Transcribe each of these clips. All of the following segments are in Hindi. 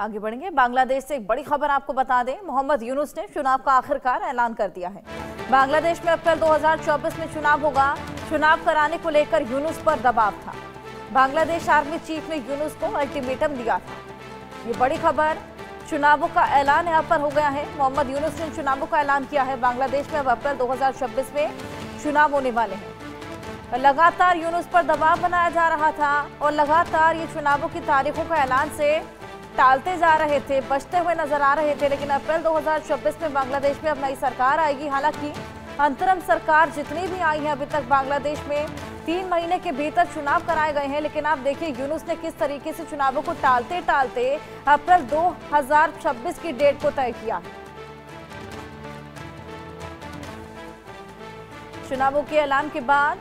आगे बढ़ेंगे। बांग्लादेश से एक बड़ी खबर आपको बता दें, मोहम्मद यूनुस ने चुनाव का आखिरकार ऐलान कर दिया है। बांग्लादेश में अप्रैल 2024 में चुनाव होगा। चुनाव कराने को लेकर यूनुस पर दबाव था। बांग्लादेश आर्मी चीफ ने यूनुस को अल्टीमेटम दिया था। ये बड़ी खबर, चुनावों का ऐलान यहाँ पर हो गया है। मोहम्मद यूनुस ने चुनावों का ऐलान किया है। बांग्लादेश में अब अप्रैल 2026 में चुनाव होने वाले हैं। लगातार यूनुस पर दबाव बनाया जा रहा था और लगातार ये चुनावों की तारीखों का ऐलान से टालते जा रहे थे, बचते हुए नजर आ रहे थे। लेकिन अप्रैल 2026 में बांग्लादेश में अब नई सरकार आएगी। हालांकि अंतरिम सरकार जितनी भी आई है अभी तक बांग्लादेश में 3 महीने के भीतर चुनाव कराए गए हैं। लेकिन आप देखिए यूनुस ने किस तरीके से चुनावों को टालते टालते अप्रैल 2026 की डेट को तय किया। चुनावों के ऐलान के बाद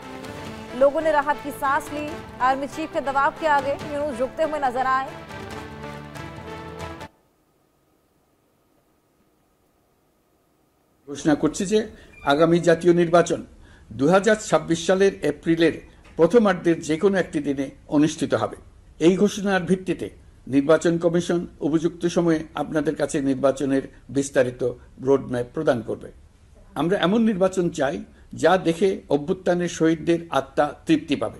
लोगों ने राहत की सांस ली। आर्मी चीफ के दबाव के आगे यूनुस झुकते हुए नजर आए। ঘোষণা করছে যে আগামী জাতীয় নির্বাচন 2026 সালের এপ্রিলের প্রথমার্ধের যে কোনো একটি দিনে অনুষ্ঠিত হবে। এই ঘোষণার ভিত্তিতে নির্বাচন কমিশন উপযুক্ত সময়ে আপনাদের কাছে নির্বাচনের বিস্তারিত রোডম্যাপ প্রদান করবে। আমরা এমন নির্বাচন চাই যা দেখে অভ্যুত্থানের শহীদদের আত্মা তৃপ্তি পাবে।